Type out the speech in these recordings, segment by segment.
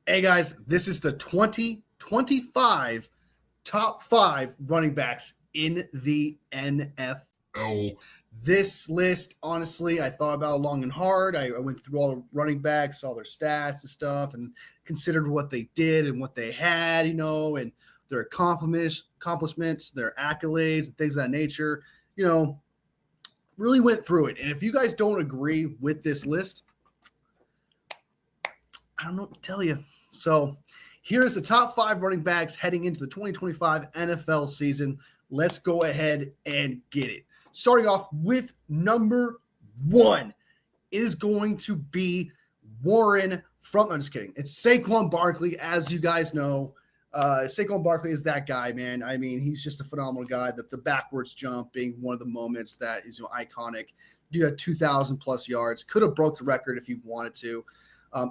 Hey guys, this is the 2025 top 5 running backs in the NFL. This list, honestly, I thought about it long and hard. I went through all the running backs, all their stats and stuff, and considered what they did and what they had, and their accomplishments, their accolades, and things of that nature. Really went through it. And if you guys don't agree with this list, I don't know what to tell you. So here's the top 5 running backs heading into the 2025 NFL season. Let's go ahead and get it. Starting off with number 1, it is going to be Warren from, I'm just kidding. It's Saquon Barkley, as you guys know. Saquon Barkley is that guy, man. I mean, he's just a phenomenal guy. The backwards jump being one of the moments that is iconic. Dude had 2,000 plus yards. Could have broke the record if he wanted to.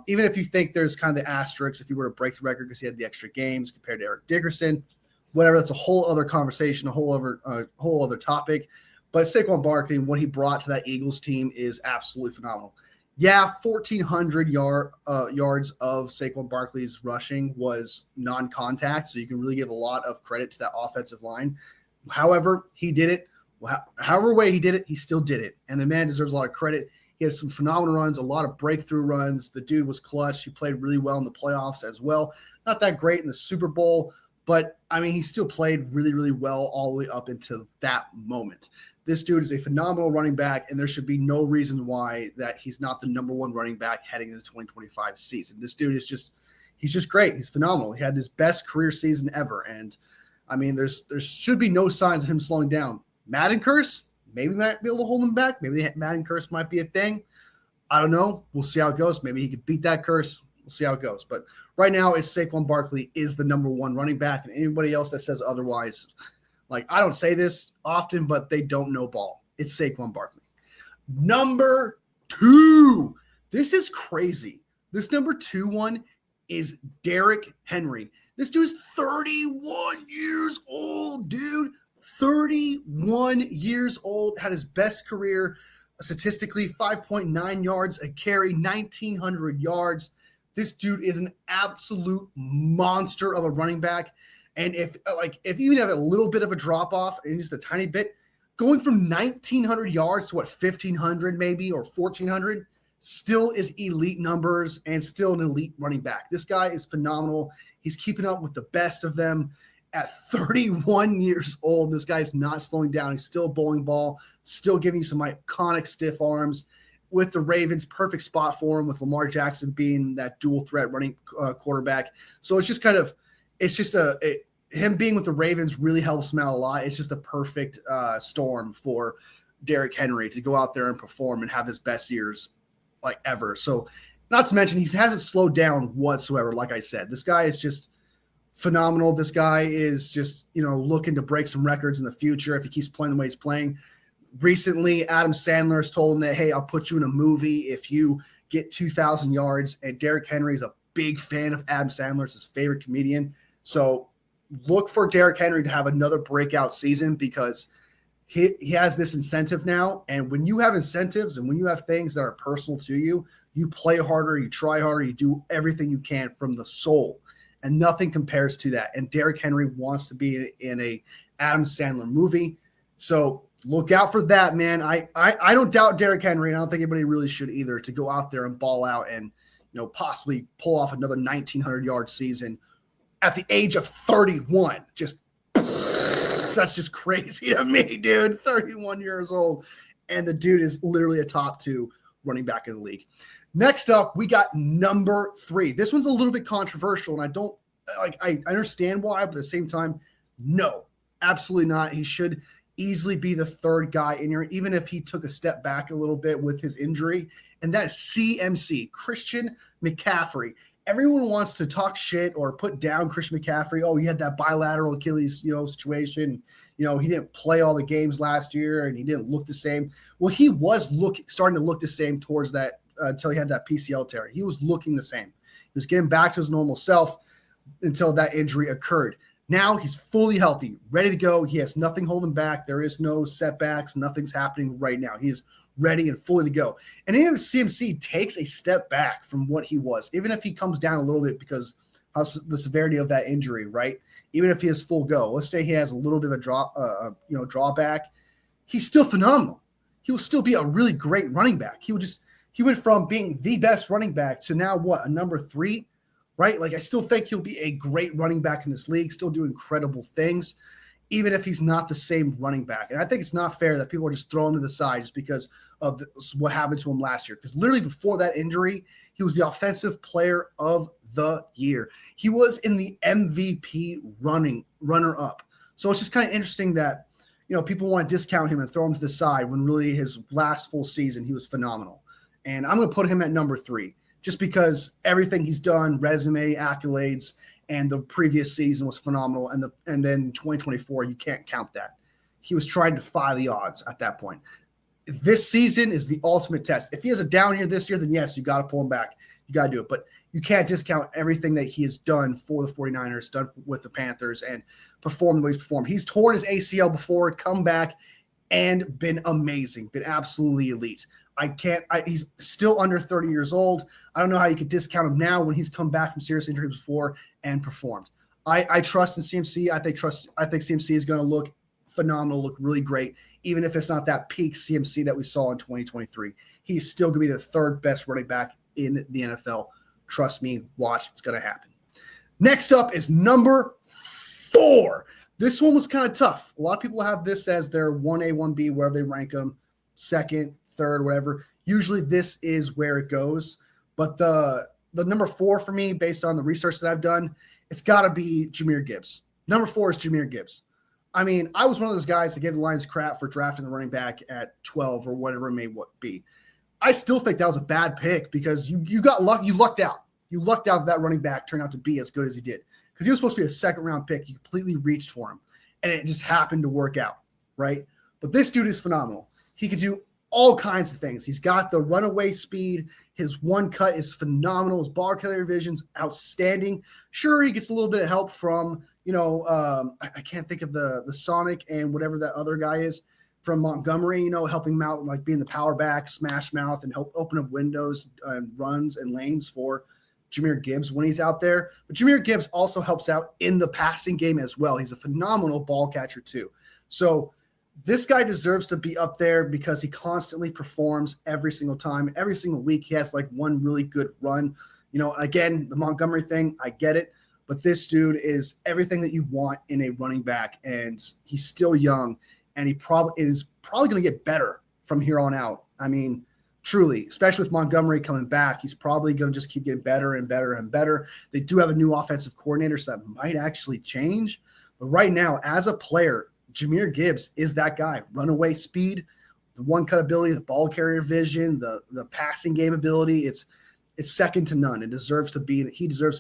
Even if you think there's kind of the asterisks, if you were to break the record because he had the extra games compared to Eric Dickerson, whatever, that's a whole other conversation, a whole other topic. But Saquon Barkley and what he brought to that Eagles team is absolutely phenomenal. Yeah, 1,400 yards of Saquon Barkley's rushing was non-contact, so you can really give a lot of credit to that offensive line. However, he did it. However way he did it, he still did it. And the man deserves a lot of credit. He had some phenomenal runs, a lot of breakthrough runs. The dude was clutch. He played really well in the playoffs as well. Not that great in the Super Bowl, but, I mean, he still played really, really well all the way up until that moment. This dude is a phenomenal running back, and there should be no reason why that he's not the number 1 running back heading into the 2025 season. This dude is he's just great. He's phenomenal. He had his best career season ever, and, I mean, there should be no signs of him slowing down. Madden curse? Maybe might be able to hold him back. Maybe the Madden curse might be a thing. I don't know. We'll see how it goes. Maybe he could beat that curse. We'll see how it goes. But right now, it's Saquon Barkley is the number 1 running back, and anybody else that says otherwise, like, I don't say this often, but they don't know ball. It's Saquon Barkley. Number 2. This is crazy. This number 2 one is Derrick Henry. This dude's 31 years old, dude. 31 years old, had his best career statistically, 5.9 yards a carry, 1,900 yards. This dude is an absolute monster of a running back. And if you even have a little bit of a drop off and just a tiny bit, going from 1,900 yards to 1,500 maybe or 1,400 still is elite numbers and still an elite running back. This guy is phenomenal. He's keeping up with the best of them. At 31 years old, this guy's not slowing down. He's still bowling ball, still giving you some iconic stiff arms. With the Ravens, perfect spot for him, with Lamar Jackson being that dual threat running quarterback. So it's just him being with the Ravens really helps him out a lot. It's just a perfect storm for Derrick Henry to go out there and perform and have his best years like ever. So not to mention, he hasn't slowed down whatsoever. Like I said, this guy is just phenomenal. This guy is just, looking to break some records in the future if he keeps playing the way he's playing. Recently, Adam Sandler has told him that, hey, I'll put you in a movie if you get 2,000 yards. And Derrick Henry is a big fan of Adam Sandler. It's his favorite comedian. So look for Derrick Henry to have another breakout season because he has this incentive now. And when you have incentives and when you have things that are personal to you, you play harder, you try harder, you do everything you can from the soul. And nothing compares to that. And Derrick Henry wants to be in a Adam Sandler movie. So look out for that, man. I don't doubt Derrick Henry, and I don't think anybody really should either, to go out there and ball out and possibly pull off another 1,900-yard season at the age of 31. That's just crazy to me, dude. 31 years old. And the dude is literally a top 2 running back in the league. Next up, we got number 3. This one's a little bit controversial, and I understand why, but at the same time, no, absolutely not. He should easily be the 3rd guy in here, even if he took a step back a little bit with his injury, and that is CMC, Christian McCaffrey. Everyone wants to talk shit or put down Christian McCaffrey. Oh, he had that bilateral Achilles, situation. He didn't play all the games last year, and he didn't look the same. Well, he was starting to look the same towards that until he had that PCL tear. He was looking the same. He was getting back to his normal self until that injury occurred. Now he's fully healthy, ready to go. He has nothing holding back. There is no setbacks. Nothing's happening right now. He's ready and fully to go. And even if CMC takes a step back from what he was, even if he comes down a little bit because of the severity of that injury, right? Even if he has full go, let's say he has a little bit of a drawback, he's still phenomenal. He will still be a really great running back. He went from being the best running back to now a number 3, right? Like I still think he'll be a great running back in this league, still do incredible things, even if he's not the same running back. And I think it's not fair that people are just throwing him to the side just because of what happened to him last year. Because literally before that injury, he was the offensive player of the year. He was in the MVP runner-up. So it's just kind of interesting that, people want to discount him and throw him to the side when really his last full season, he was phenomenal. And I'm going to put him at number 3 just because everything he's done, resume, accolades, and the previous season was phenomenal. And then 2024, you can't count that. He was trying to defy the odds at that point. This season is the ultimate test. If he has a down year this year, then yes, you got to pull him back. You got to do it. But you can't discount everything that he has done for the 49ers, done with the Panthers, and performed the way he's performed. He's torn his ACL before, come back, and been amazing, been absolutely elite. He's still under 30 years old. I don't know how you could discount him now when he's come back from serious injuries before and performed. I trust in CMC. I think CMC is going to look phenomenal, look really great, even if it's not that peak CMC that we saw in 2023. He's still going to be the 3rd best running back in the NFL. Trust me, watch, it's going to happen. Next up is number 4. This one was kind of tough. A lot of people have this as their 1A, 1B, wherever they rank them, 2nd, 3rd, whatever. Usually this is where it goes. But the number 4 for me, based on the research that I've done, it's got to be Jahmyr Gibbs. Number 4 is Jahmyr Gibbs. I mean, I was one of those guys that gave the Lions crap for drafting the running back at 12 or whatever it may be. I still think that was a bad pick because you got luck. You lucked out. You lucked out that running back turned out to be as good as he did because he was supposed to be a 2nd-round pick. You completely reached for him, and it just happened to work out, right? But this dude is phenomenal. He could do all kinds of things. He's got the runaway speed. His one cut is phenomenal. His ball carrier vision's outstanding. Sure, he gets a little bit of help from, I can't think of the Sonic and whatever that other guy is from Montgomery, helping him out, like being the power back, smash mouth, and help open up windows and runs and lanes for Jahmyr Gibbs when he's out there. But Jahmyr Gibbs also helps out in the passing game as well. He's a phenomenal ball catcher too. So this guy deserves to be up there because he constantly performs every single time. Every single week he has like one really good run. Again, the Montgomery thing, I get it. But this dude is everything that you want in a running back, and he's still young, and he is probably going to get better from here on out. I mean, truly, especially with Montgomery coming back, he's probably going to just keep getting better and better and better. They do have a new offensive coordinator, so that might actually change. But right now, as a player, Jahmyr Gibbs is that guy. Runaway speed, the one-cut ability, the ball carrier vision, the passing game ability. It's second to none. He deserves to be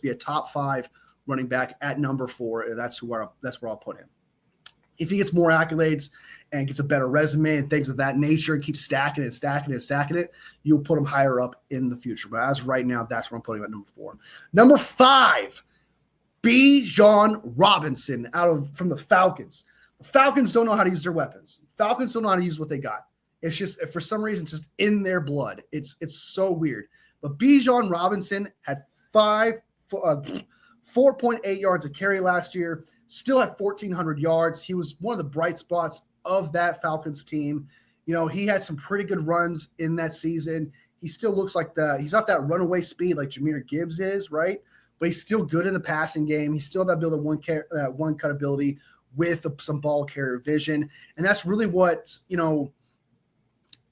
a top 5 running back at number 4. That's where I'll put him. If he gets more accolades and gets a better resume and things of that nature and keeps stacking it, you'll put him higher up in the future. But as of right now, that's where I'm putting him at number 4. Number 5, Bijan Robinson from the Falcons. The Falcons don't know how to use their weapons. Falcons don't know how to use what they got. It's just, for some reason, just in their blood. It's so weird. But Bijan Robinson had 4.8 yards a carry last year, still had 1,400 yards. He was one of the bright spots of that Falcons team. He had some pretty good runs in that season. He still looks like he's not that runaway speed like Jahmyr Gibbs is, right? But he's still good in the passing game. He's still that one cut ability with some ball carrier vision. And that's really what,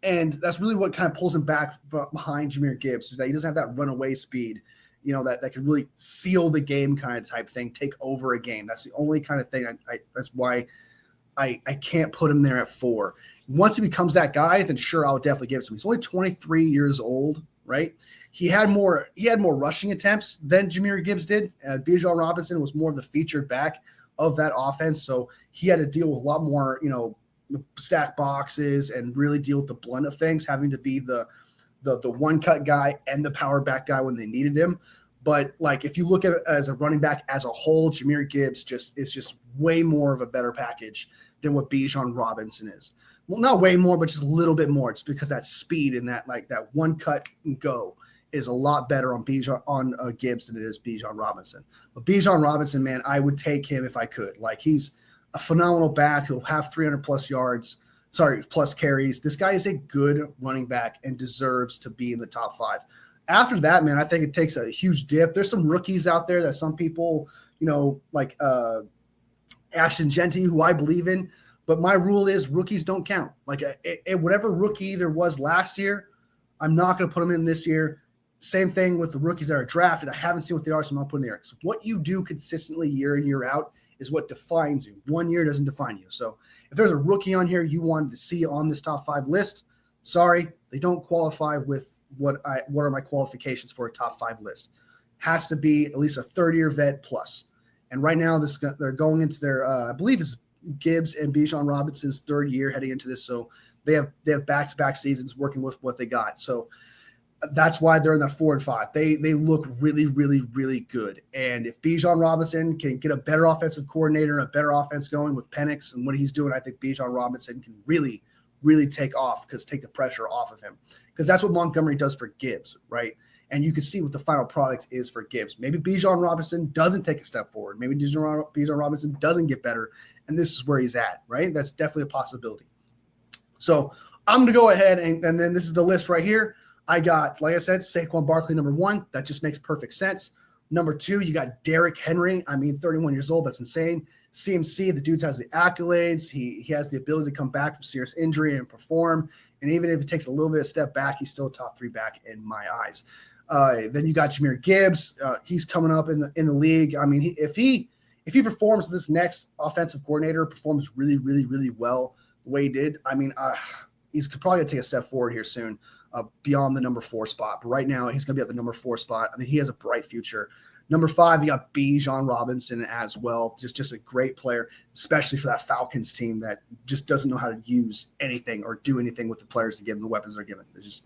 and that's really what kind of pulls him back behind Jahmyr Gibbs, is that he doesn't have that runaway speed, that can really seal the game kind of type thing, take over a game. That's the only kind of thing that's why I can't put him there at 4. Once he becomes that guy, then sure, I'll definitely give it to him. He's only 23 years old, right? He had more rushing attempts than Jahmyr Gibbs did. Bijan Robinson was more of the featured back of that offense, so he had to deal with a lot more, stack boxes and really deal with the blunt of things, having to be the one cut guy and the power back guy when they needed him. But like, if you look at it as a running back as a whole, Jahmyr Gibbs is just way more of a better package than what Bijan Robinson is. well, not way more, but just a little bit more. It's because that speed and that one cut and go is a lot better on Gibbs than it is Bijan Robinson. But Bijan Robinson, man, I would take him if I could. Like, he's a phenomenal back. He'll have 300 plus carries. This guy is a good running back and deserves to be in the top 5. After that, man, I think it takes a huge dip. There's some rookies out there that some people, like Ashton Jeanty, who I believe in. But my rule is rookies don't count. Like, whatever rookie there was last year, I'm not going to put them in this year. Same thing with the rookies that are drafted. I haven't seen what they are, so I'm not putting there. So what you do consistently year in, year out is what defines you. 1 year doesn't define you. So if there's a rookie on here you wanted to see on this top 5 list, sorry, they don't qualify with what are my qualifications for a top 5 list. Has to be at least a third-year vet plus. And right now they're going into their, I believe it's Gibbs and Bijan Robinson's 3rd year heading into this. So they have back-to-back seasons working with what they got. So that's why they're in the 4 and 5. They look really, really, really good. And if Bijan Robinson can get a better offensive coordinator, a better offense going with Penix and what he's doing, I think Bijan Robinson can really, really take the pressure off of him. Because that's what Montgomery does for Gibbs, right? And you can see what the final product is for Gibbs. Maybe Bijan Robinson doesn't take a step forward. Maybe Bijan Robinson doesn't get better, and this is where he's at, right? That's definitely a possibility. So I'm going to go ahead, and then this is the list right here. I got, like I said, Saquon Barkley, number 1. That just makes perfect sense. Number 2, you got Derrick Henry. 31 years old. That's insane. CMC, the dude has the accolades. He has the ability to come back from serious injury and perform. And even if it takes a little bit of step back, he's still a top 3 back in my eyes. Then you got Jahmyr Gibbs. He's coming up in the league. If he performs, this next offensive coordinator performs really, really, really well the way he did, he's probably going to take a step forward here soon. Beyond the number 4 spot. But right now, he's going to be at the number 4 spot. He has a bright future. Number 5, you got Bijan Robinson as well. Just a great player, especially for that Falcons team that just doesn't know how to use anything or do anything with the players to give them the weapons they're given. It's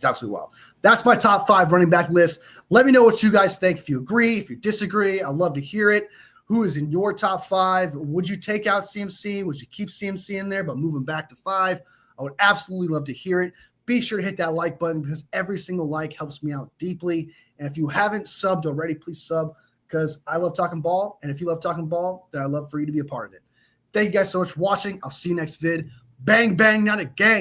absolutely wild. That's my top 5 running back list. Let me know what you guys think. If you agree, if you disagree, I'd love to hear it. Who is in your top 5? Would you take out CMC? Would you keep CMC in there but move him back to 5? I would absolutely love to hear it. Be sure to hit that like button because every single like helps me out deeply. And if you haven't subbed already, please sub because I love talking ball. And if you love talking ball, then I'd love for you to be a part of it. Thank you guys so much for watching. I'll see you next vid. Bang, bang, not a gang.